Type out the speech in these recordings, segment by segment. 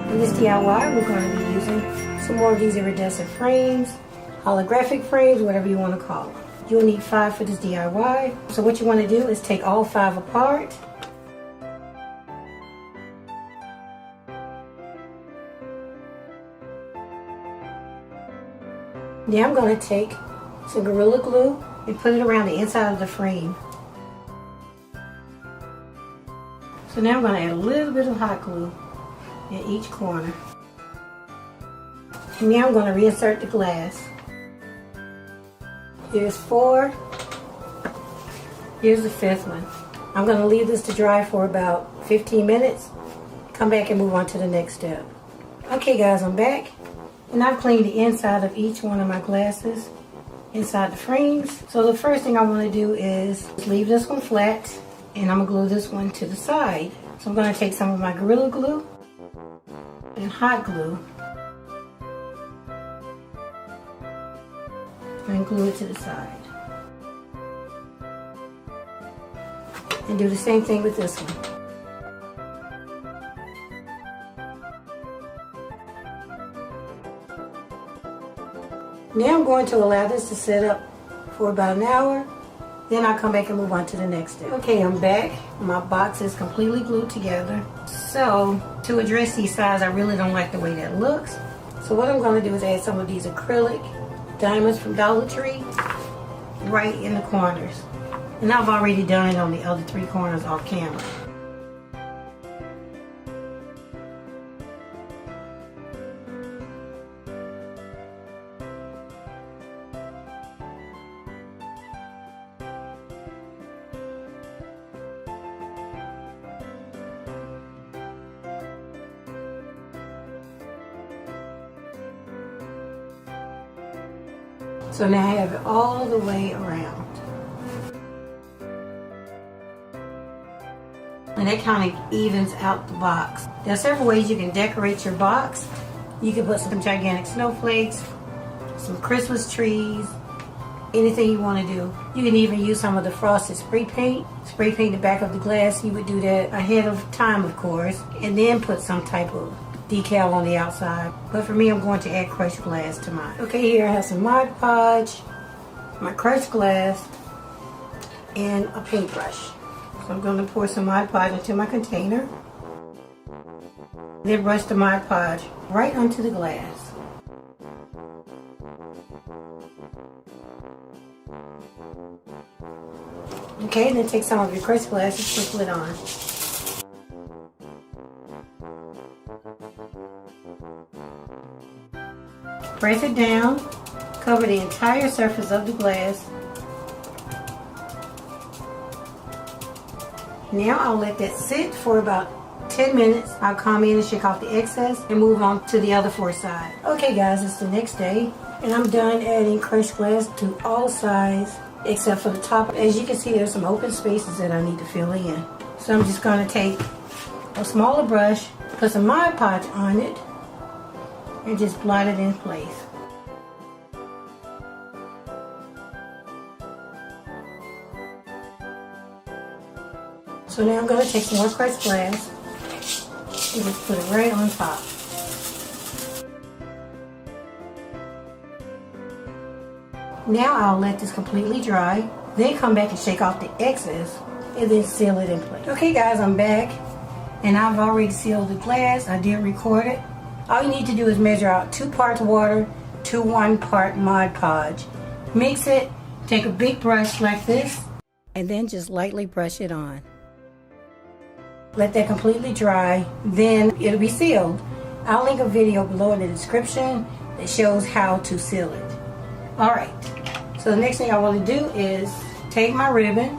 In this DIY, we're going to be using some more of these iridescent frames, holographic frames, whatever you want to call them. You'll need 5 for this DIY. So what you want to do is take all 5 apart. Now I'm going to take some Gorilla Glue and put it around the inside of the frame. So now I'm going to add a little bit of hot glue in each corner. And now I'm going to reinsert the glass. Here's 4. Here's the 5th one. I'm going to leave this to dry for about 15 minutes. Come back and move on to the next step. Okay guys, I'm back. And I've cleaned the inside of each one of my glasses inside the frames. So the first thing I want to do is leave this one flat, and I'm going to glue this one to the side. So I'm going to take some of my Gorilla Glue and hot glue and glue it to the side. And do the same thing with this one. Now I'm going to allow this to set up for about an hour. Then I'll come back and move on to the next step. Okay, I'm back. My box is completely glued together. So to address these sides, I really don't like the way that looks. So what I'm going to do is add some of these acrylic diamonds from Dollar Tree right in the corners. And I've already done it on the other 3 corners off camera. So now I have it all the way around. And that kind of evens out the box. There are several ways you can decorate your box. You can put some gigantic snowflakes, some Christmas trees, anything you want to do. You can even use some of the frosted spray paint. Spray paint the back of the glass. You would do that ahead of time, of course, and then put some type of decal on the outside. But for me, I'm going to add crushed glass to mine. Okay, here I have some Mod Podge, my crushed glass, and a paintbrush. So I'm going to pour some Mod Podge into my container. Then brush the Mod Podge right onto the glass. Okay, then take some of your crushed glass and sprinkle it on. Press it down, cover the entire surface of the glass. Now I'll let that sit for about 10 minutes. I'll come in and shake off the excess and move on to the other 4 sides. Okay guys, it's the next day and I'm done adding crushed glass to all sides except for the top. As you can see, there's some open spaces that I need to fill in. So I'm just going to take a smaller brush, put some Mod Podge on it, and just blot it in place. So now I'm going to take some more crushed glass and just put it right on top. Now I'll let this completely dry, then come back and shake off the excess and then seal it in place. Okay guys, I'm back and I've already sealed the glass. I did record it. All you need to do is measure out 2 parts water to 1 part Mod Podge. Mix it, take a big brush like this, and then just lightly brush it on. Let that completely dry, then it'll be sealed. I'll link a video below in the description that shows how to seal it. Alright, so the next thing I want to do is take my ribbon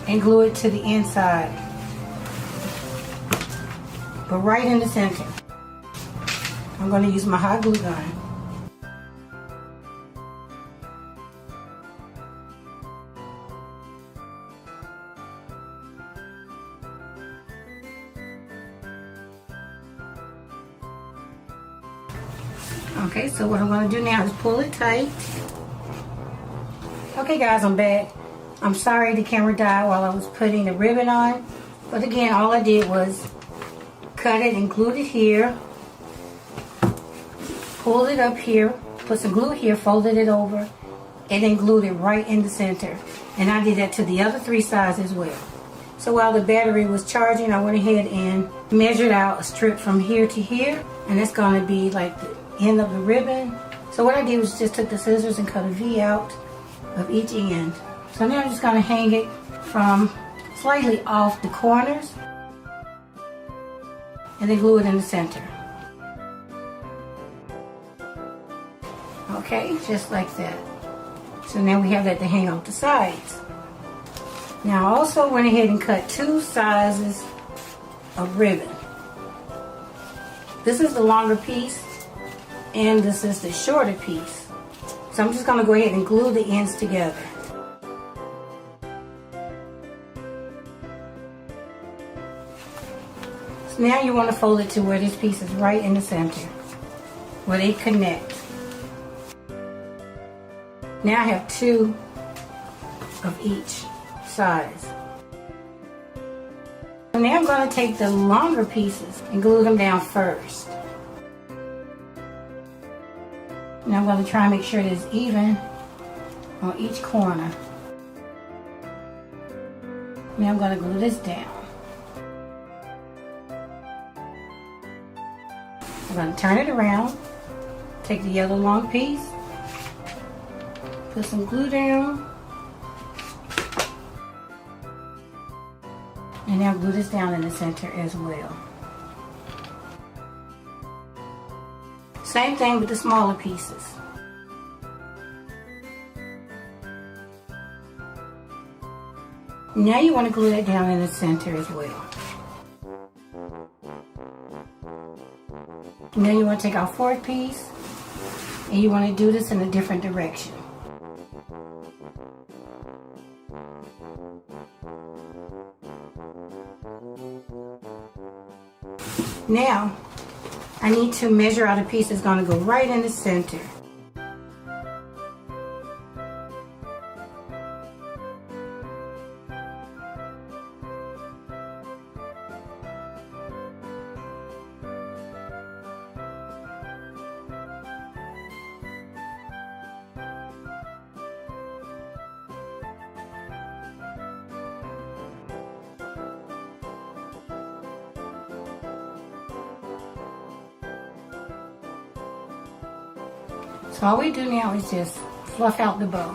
and glue it to the inside, but right in the center. I'm going to use my hot glue gun. Okay, so what I'm going to do now is pull it tight. Okay guys, I'm back. I'm sorry the camera died while I was putting the ribbon on, but again, all I did was cut it and glued it here, pulled it up here, put some glue here, folded it over, and then glued it right in the center. And I did that to the other 3 sides as well. So while the battery was charging, I went ahead and measured out a strip from here to here, and that's going to be like the end of the ribbon. So what I did was just took the scissors and cut a V out of each end. So now I'm just going to hang it from slightly off the corners and then glue it in the center. Okay, just like that. So now we have that to hang off the sides. Now I also went ahead and cut 2 sizes of ribbon. This is the longer piece and this is the shorter piece. So I'm just going to go ahead and glue the ends together. So now you want to fold it to where this piece is right in the center, where they connect. Now I have 2 of each size. So now I'm going to take the longer pieces and glue them down first. Now I'm going to try and make sure it is even on each corner. Now I'm going to glue this down. I'm going to turn it around, take the other long piece, put some glue down, and now glue this down in the center as well. Same thing with the smaller pieces. Now you want to glue that down in the center as well. Now you want to take our 4th piece and you want to do this in a different direction. Now, I need to measure out a piece that's going to go right in the center. So all we do now is just fluff out the bow.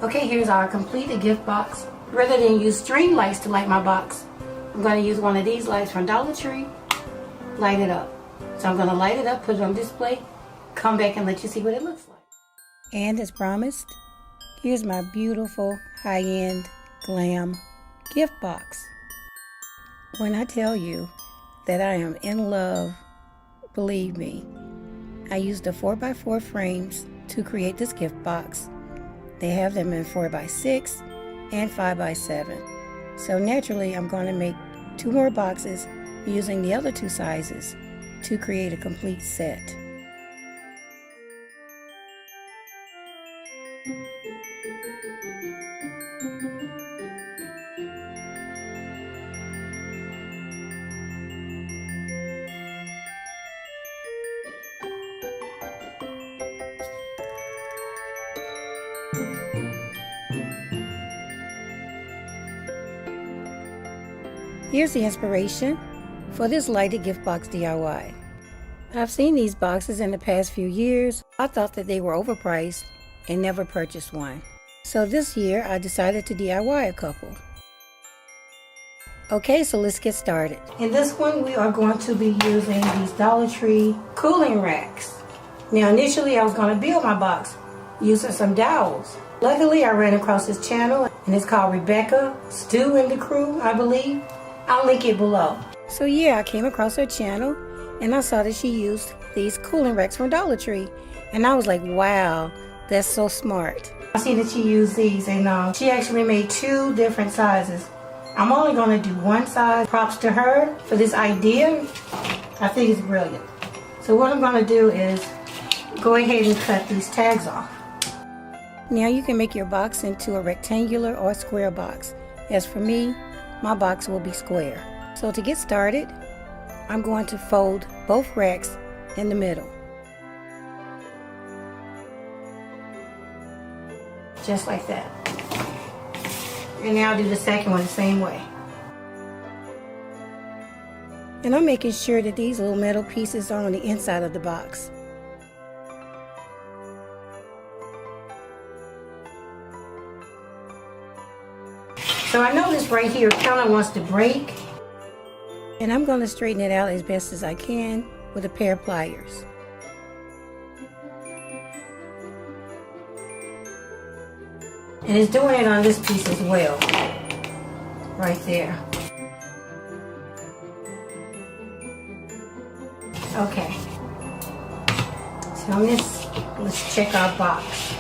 Okay, here's our completed gift box. Rather than use string lights to light my box, I'm going to use one of these lights from Dollar Tree, light it up. So I'm going to light it up, put it on display, come back and let you see what it looks like. And as promised, here's my beautiful high-end glam gift box. When I tell you that I am in love, believe me. I used the 4x4 frames to create this gift box. They have them in 4x6 and 5x7. So naturally I'm going to make 2 more boxes using the other 2 sizes to create a complete set. Here's the inspiration for this lighted gift box DIY. I've seen these boxes in the past few years. I thought that they were overpriced and never purchased one. So this year I decided to DIY a couple. Okay, so let's get started. In this one we are going to be using these Dollar Tree cooling racks. Now initially I was going to build my box using some dowels. Luckily I ran across this channel and it's called Rebecca, Stu and the Crew, I believe. I'll link it below. So yeah, I came across her channel and I saw that she used these cooling racks from Dollar Tree. And I was like, wow, that's so smart. I see that she used these and she actually made 2 different sizes. I'm only going to do one size. Props to her for this idea. I think it's brilliant. So what I'm going to do is go ahead and cut these tags off. Now you can make your box into a rectangular or square box. As for me, my box will be square. So to get started, I'm going to fold both racks in the middle. Just like that. And now I'll do the second one the same way. And I'm making sure that these little metal pieces are on the inside of the box. So I know this right here kind of wants to break. And I'm going to straighten it out as best as I can with a pair of pliers. And it's doing it on this piece as well. Right there. Okay. So let's check our box.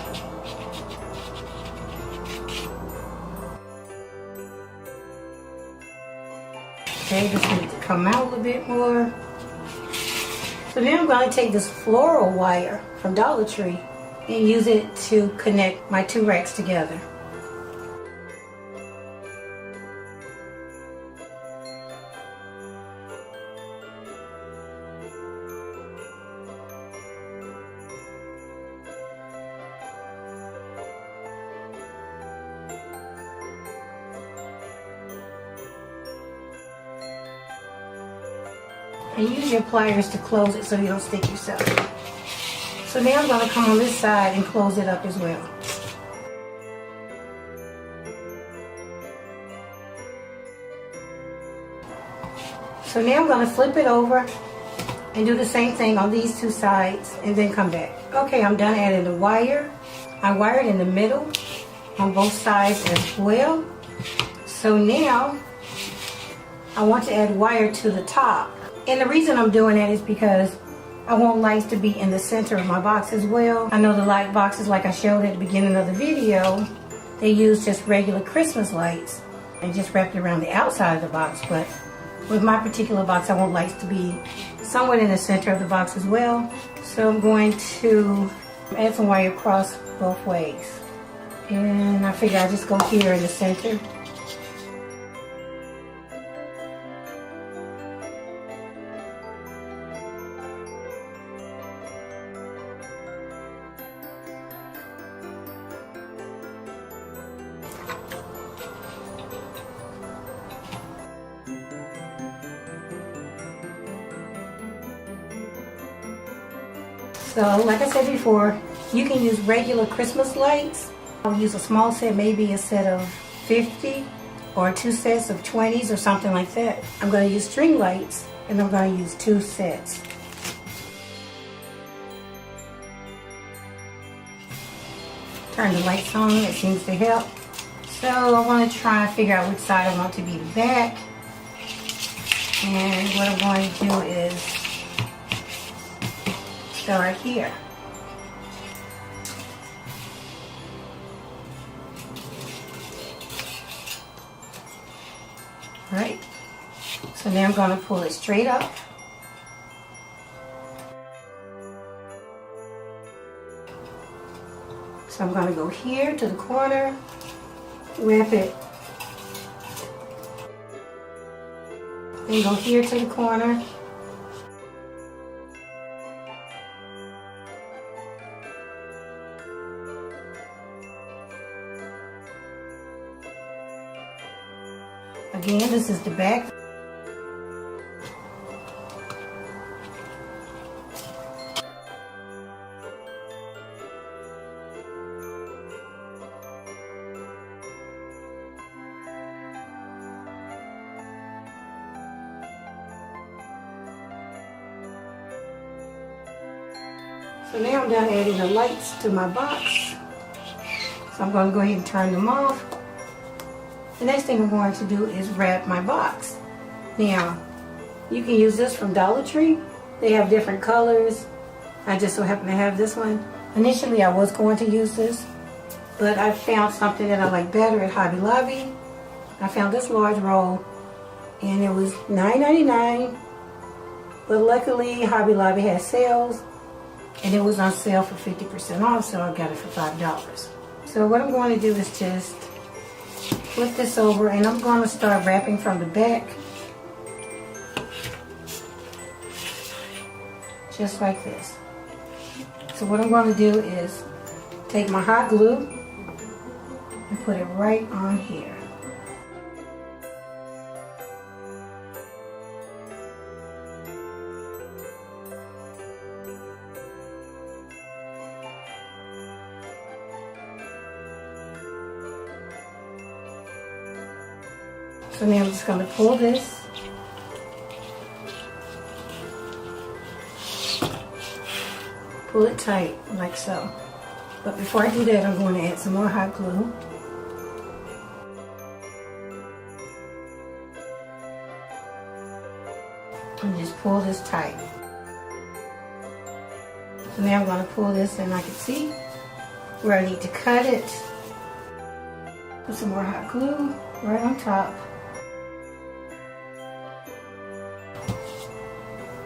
Okay, this needs to come out a little bit more. So now I'm going to take this floral wire from Dollar Tree and use it to connect my two racks together. And use your pliers to close it so you don't stick yourself. So now I'm going to come on this side and close it up as well. So now I'm going to flip it over and do the same thing on these two sides and then come back. Okay, I'm done adding the wire. I wired in the middle on both sides as well. So now I want to add wire to the top. And the reason I'm doing that is because I want lights to be in the center of my box as well. I know the light boxes, like I showed at the beginning of the video, they use just regular Christmas lights and just wrapped around the outside of the box. But with my particular box, I want lights to be somewhat in the center of the box as well. So I'm going to add some wire across both ways. And I figure I'll just go here in the center. So, like I said before, you can use regular Christmas lights. I'll use a small set, maybe a set of 50 or 2 sets of 20s or something like that. I'm going to use string lights and I'm going to use 2 sets. Turn the lights on, it seems to help. So I want to try and figure out which side I want to be the back. And what I'm going to do is start here. Alright, so now I'm going to pull it straight up. So I'm going to go here to the corner, wrap it, then go here to the corner. Again, this is the back. So now I'm done adding the lights to my box. So I'm going to go ahead and turn them off. The next thing I'm going to do is wrap my box. Now, you can use this from Dollar Tree. They have different colors. I just so happen to have this one. Initially, I was going to use this, but I found something that I like better at Hobby Lobby. I found this large roll, and it was $9.99, But luckily, Hobby Lobby has sales, and it was on sale for 50% off, so I got it for $5. So what I'm going to do is just flip this over, and I'm going to start wrapping from the back, just like this. So what I'm going to do is take my hot glue and put it right on here. So now I'm just going to pull this, pull it tight like so. But before I do that, I'm going to add some more hot glue. And just pull this tight. So now I'm going to pull this, and I can see where I need to cut it. Put some more hot glue right on top.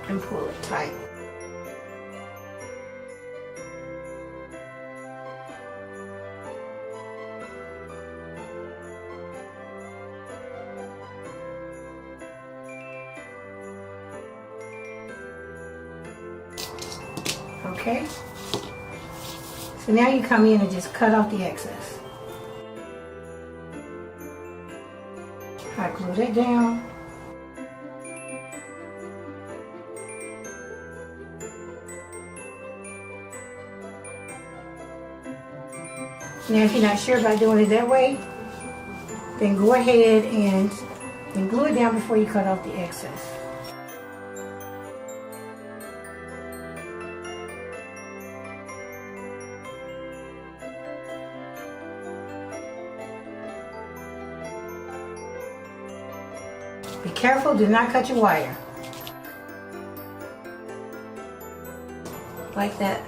And pull it tight. Okay, so now you come in and just cut off the excess. Hot glue that down. Now if you're not sure about doing it that way, then go ahead and glue it down before you cut off the excess. Be careful, do not cut your wire. Like that.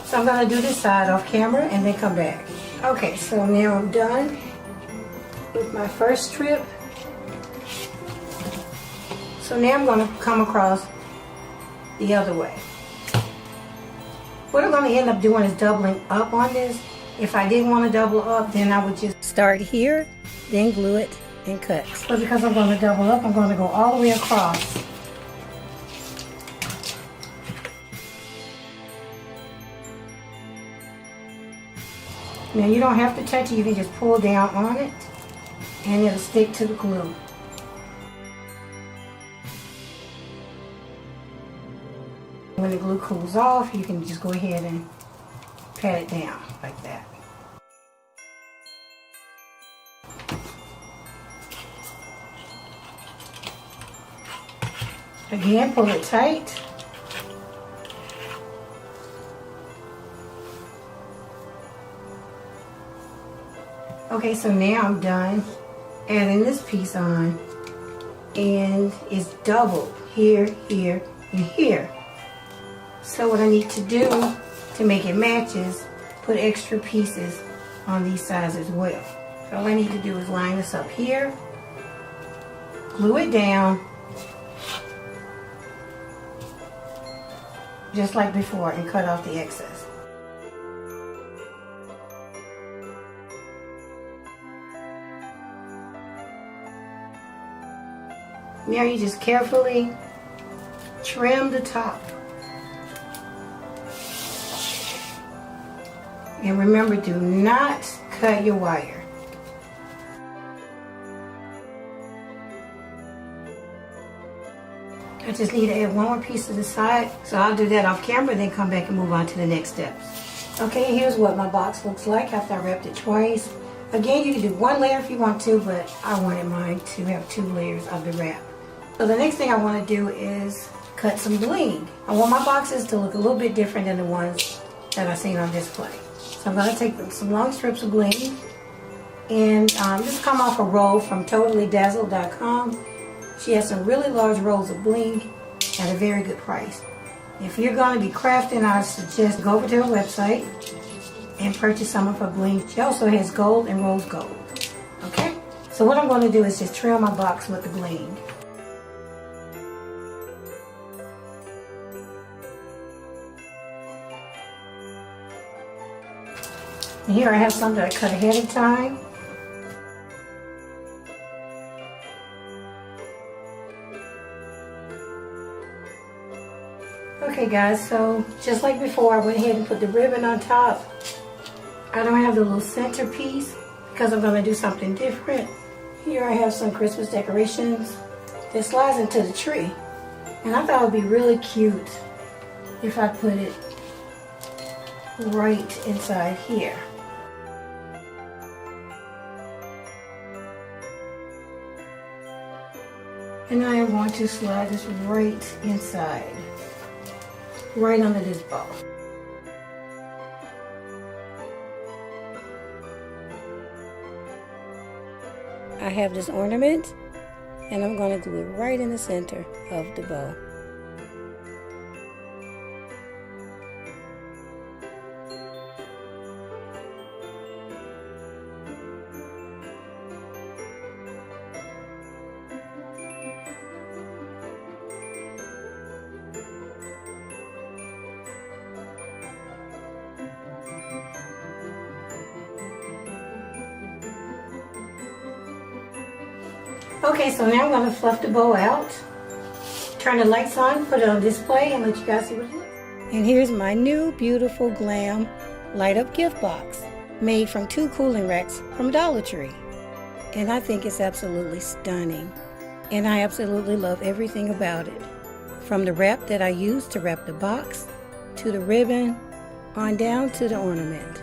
So I'm going to do this side off camera and then come back. Okay, so now I'm done with my first strip. So now I'm going to come across the other way. What I'm going to end up doing is doubling up on this. If I didn't want to double up, then I would just start here, then glue it and cut. But because I'm going to double up, I'm going to go all the way across. Now you don't have to touch it, you can just pull down on it and it'll stick to the glue. When the glue cools off, you can just go ahead and pat it down like that. Again, pull it tight. Okay, so now I'm done adding this piece on, and it's doubled here, here, and here. So what I need to do to make it match is put extra pieces on these sides as well. So all I need to do is line this up here, glue it down, just like before, and cut off the excess. Now you just carefully trim the top. And remember, do not cut your wire. I just need to add one more piece to the side, so I'll do that off camera, then come back and move on to the next steps. Okay, here's what my box looks like after I wrapped it twice. Again, you can do one layer if you want to, but I wanted mine to have 2 layers of the wrap. So the next thing I want to do is cut some bling. I want my boxes to look a little bit different than the ones that I've seen on display. So I'm going to take some long strips of bling, and this come off a roll from TotallyDazzled.com. She has some really large rolls of bling at a very good price. If you're going to be crafting, I suggest go over to her website and purchase some of her bling. She also has gold and rose gold. Okay? So what I'm going to do is just trim my box with the bling. And here I have some that I cut ahead of time. Okay guys, so just like before, I went ahead and put the ribbon on top. I don't have the little centerpiece because I'm going to do something different. Here I have some Christmas decorations that slides into the tree. And I thought it would be really cute if I put it right inside here. And I am going to slide this right inside, right under this bow. I have this ornament, and I'm going to glue it right in the center of the bow. Okay, so now I'm going to fluff the bow out, turn the lights on, put it on display, and let you guys see what it looks like. And here's my new beautiful glam light up gift box made from 2 cooling racks from Dollar Tree. And I think it's absolutely stunning. And I absolutely love everything about it. From the wrap that I used to wrap the box, to the ribbon, on down to the ornament.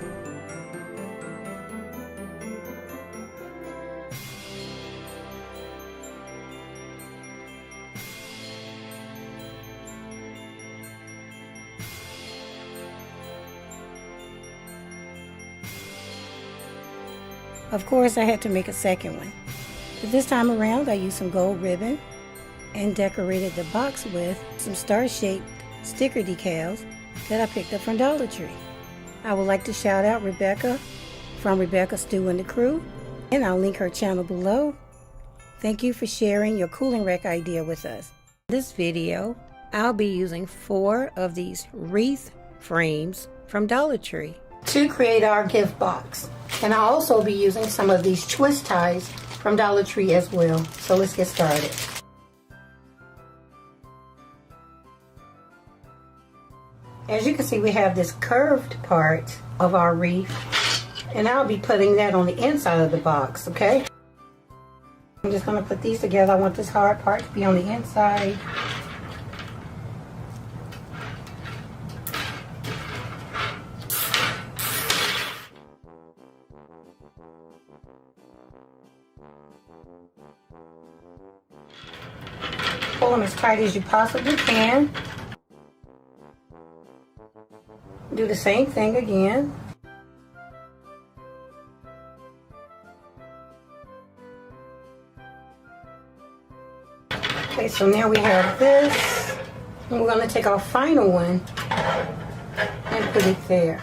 Of course, I had to make a second one. But this time around, I used some gold ribbon and decorated the box with some star-shaped sticker decals that I picked up from Dollar Tree. I would like to shout out Rebecca from Rebecca Stew and the Crew, and I'll link her channel below. Thank you for sharing your cooling rack idea with us. In this video, I'll be using 4 of these wreath frames from Dollar Tree to create our gift box. And I'll also be using some of these twist ties from Dollar Tree as well. So let's get started. As you can see, we have this curved part of our wreath, and I'll be putting that on the inside of the box, okay? I'm just going to put these together. I want this hard part to be on the inside. Pull them as tight as you possibly can. Do the same thing again. Okay, so now we have this. And we're going to take our final one and put it there.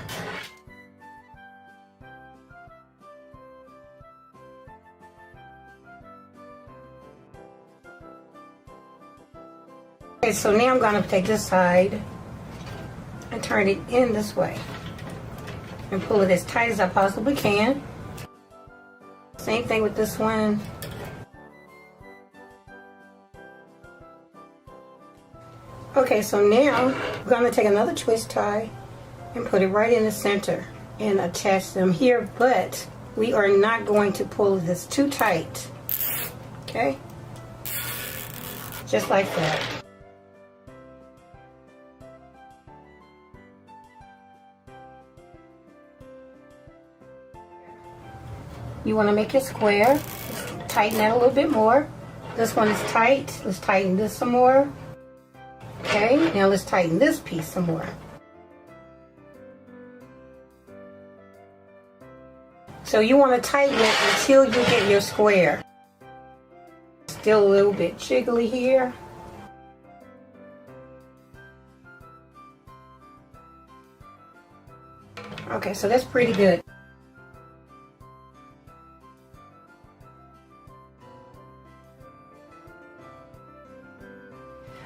Okay, so now I'm going to take this side and turn it in this way and pull it as tight as I possibly can. Same thing with this one. Okay, so now I'm going to take another twist tie and put it right in the center and attach them here, but we are not going to pull this too tight. Okay? Just like that. You want to make it square. Tighten that a little bit more. This one is tight. Let's tighten this some more. Okay, now let's tighten this piece some more. So you want to tighten it until you get your square. Still a little bit jiggly here. Okay, so that's pretty good.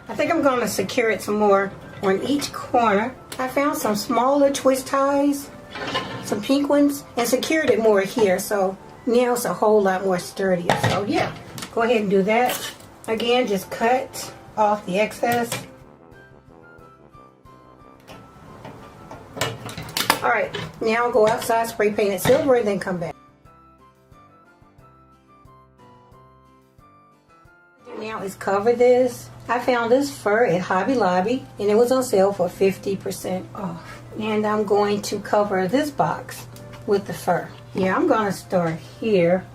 I think I'm going to secure it some more on each corner. I found some smaller twist ties some pink ones and secured it more here, so now it's a whole lot more sturdier. So yeah, go ahead and do that. Again, just cut off the excess. Alright, now I'll go outside, spray paint it silver, and then come back. Now is cover this. I found this fur at Hobby Lobby and it was on sale for 50% off. And I'm going to cover this box with the fur. Yeah, I'm going to start here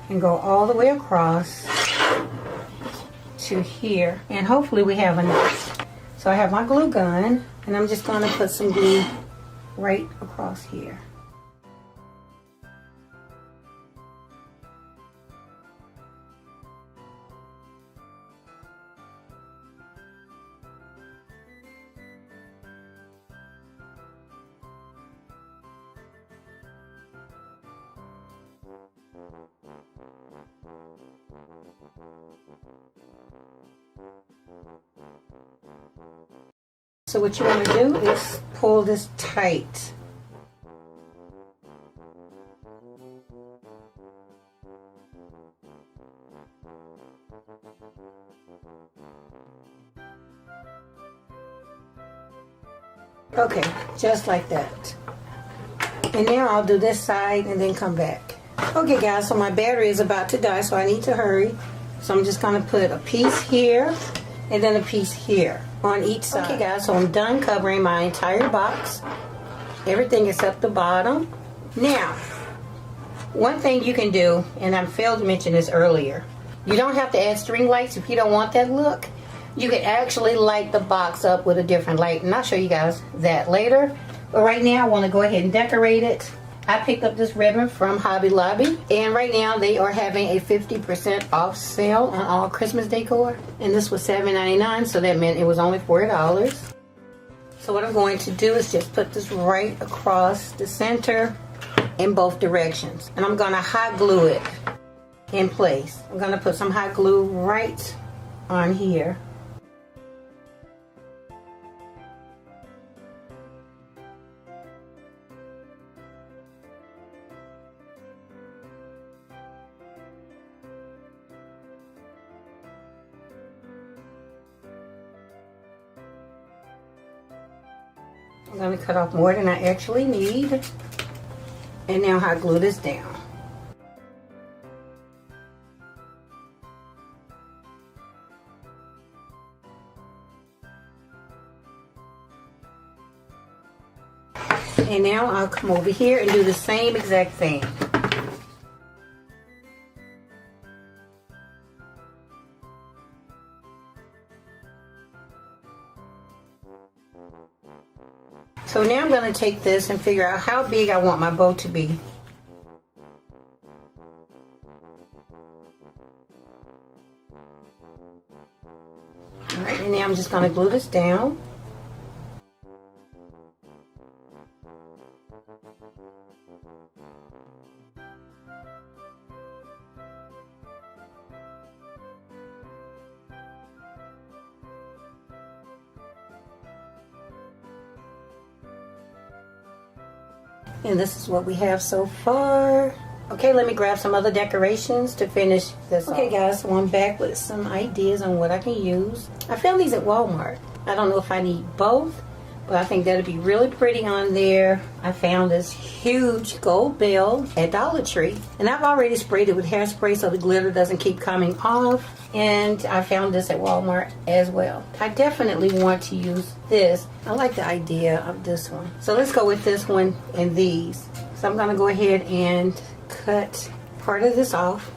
and go all the way across to here. And hopefully we have enough. So I have my glue gun and I'm just going to put some glue right across here. So what you want to do is pull this tight. Okay, just like that. And now I'll do this side and then come back. Okay guys, so my battery is about to die, so I need to hurry. So I'm just going to put a piece here and then a piece here on each side. Okay guys, so I'm done covering my entire box. Everything except the bottom. Now, one thing you can do, and I failed to mention this earlier, you don't have to add string lights if you don't want that look. You can actually light the box up with a different light, and I'll show you guys that later. But right now I want to go ahead and decorate it. I picked up this ribbon from Hobby Lobby, and right now they are having a 50% off sale on all Christmas decor, and this was $7.99, so that meant it was only $4. So what I'm going to do is just put this right across the center in both directions, and I'm going to hot glue it in place. I'm going to put some hot glue right on here. I'm going to cut off more than I actually need, and now hot glue this down. And now I'll come over here and do the same exact thing. So now I'm going to take this and figure out how big I want my bow to be. Alright, and now I'm just going to glue this down. And this is what we have so far. Okay, let me grab some other decorations to finish this off. Okay guys, so I'm back with some ideas on what I can use. I found these at Walmart. I don't know if I need both, but I think that'd be really pretty on there. I found this huge gold bell at Dollar Tree, and I've already sprayed it with hairspray so the glitter doesn't keep coming off. And I found this at Walmart as well. I definitely want to use this. I like the idea of this one. So let's go with this one and these. So I'm gonna go ahead and cut part of this off.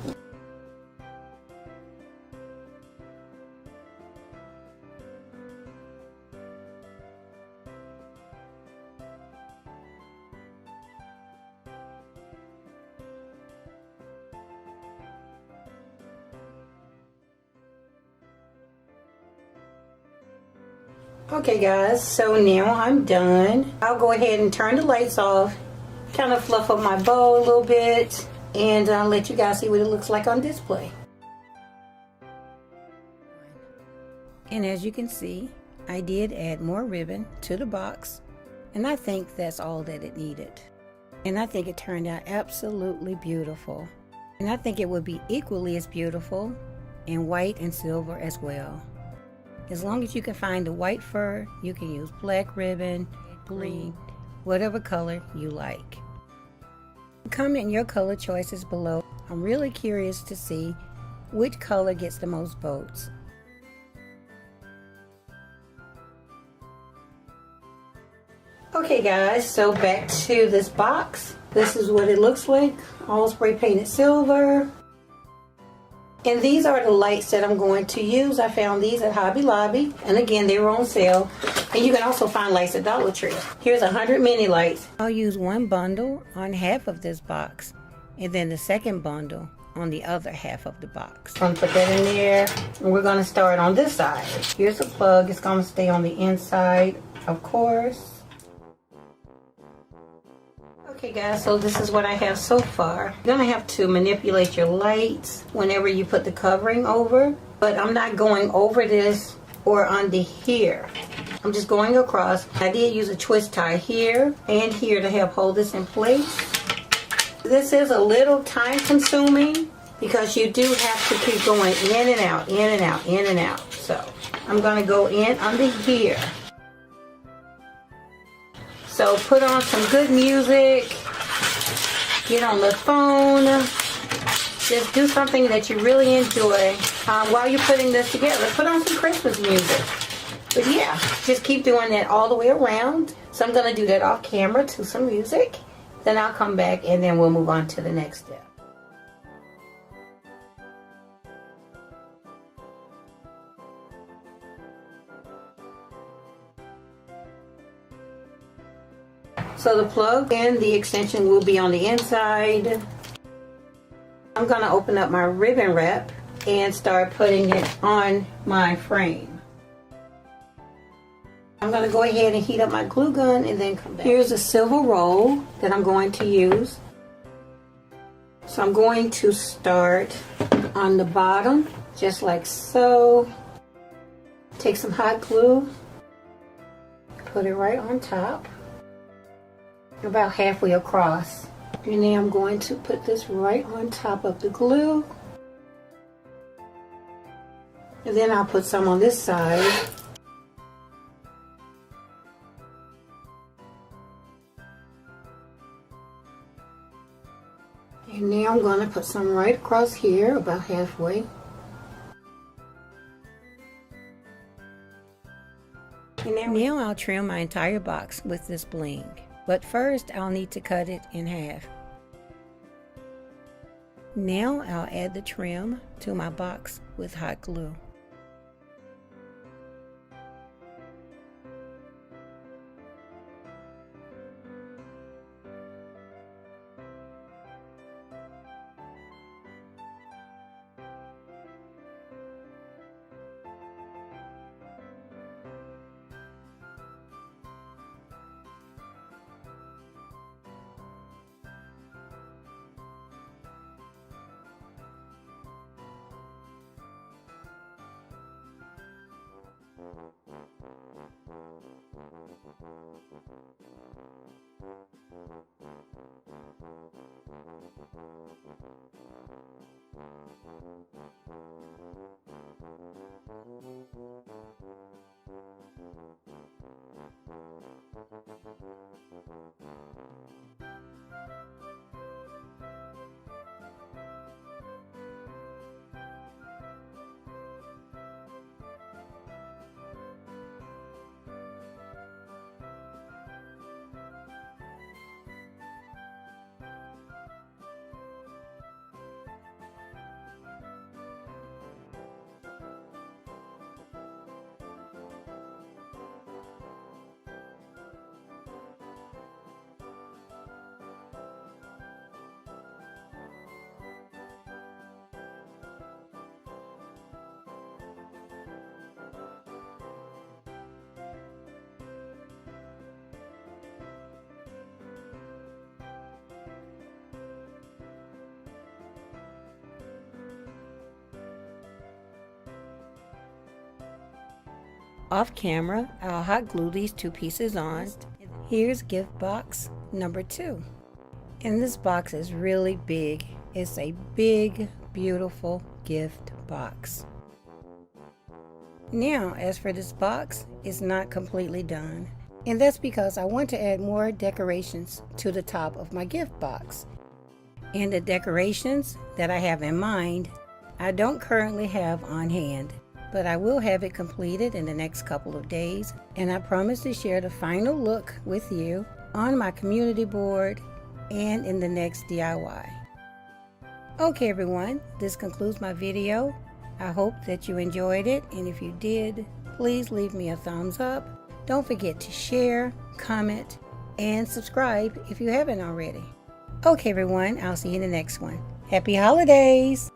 Okay guys, so now I'm done. I'll go ahead and turn the lights off, kind of fluff up my bow a little bit, and I'll let you guys see what it looks like on display. And as you can see, I did add more ribbon to the box, and I think that's all that it needed. And I think it turned out absolutely beautiful. And I think it would be equally as beautiful in white and silver as well. As long as you can find the white fur, you can use black ribbon, green, whatever color you like. Comment your color choices below. I'm really curious to see which color gets the most votes. Okay guys, so back to this box. This is what it looks like, all spray painted silver. And these are the lights that I'm going to use. I found these at Hobby Lobby, and again, they were on sale. And you can also find lights at Dollar Tree. Here's 100 mini lights. I'll use one bundle on half of this box, and then the second bundle on the other half of the box. I'm gonna put that in there, and we're gonna start on this side. Here's the plug. It's gonna stay on the inside, of course. Okay guys, so this is what I have so far. You're gonna have to manipulate your lights whenever you put the covering over, but I'm not going over this or under here. I'm just going across. I did use a twist tie here and here to help hold this in place. This is a little time consuming because you do have to keep going in and out, in and out, in and out. So I'm gonna go in under here. So put on some good music, get on the phone, just do something that you really enjoy while you're putting this together. Put on some Christmas music. But yeah, just keep doing that all the way around. So I'm going to do that off camera to some music. Then I'll come back and then we'll move on to the next step. So the plug and the extension will be on the inside. I'm going to open up my ribbon wrap and start putting it on my frame. I'm going to go ahead and heat up my glue gun and then come back. Here's a silver roll that I'm going to use. So I'm going to start on the bottom, just like so. Take some hot glue, put it right on top, about halfway across. And then I'm going to put this right on top of the glue. And then I'll put some on this side. And now I'm going to put some right across here, about halfway. And now I'll trim my entire box with this bling. But first I'll need to cut it in half. Now I'll add the trim to my box with hot glue. Off camera, I'll hot glue these two pieces on. Here's gift box number 2. And this box is really big. It's a big, beautiful gift box. Now, as for this box, it's not completely done. And that's because I want to add more decorations to the top of my gift box. And the decorations that I have in mind, I don't currently have on hand, but I will have it completed in the next couple of days. And I promise to share the final look with you on my community board and in the next DIY. Okay everyone, this concludes my video. I hope that you enjoyed it, and if you did, please leave me a thumbs up. Don't forget to share, comment, and subscribe if you haven't already. Okay everyone, I'll see you in the next one. Happy holidays!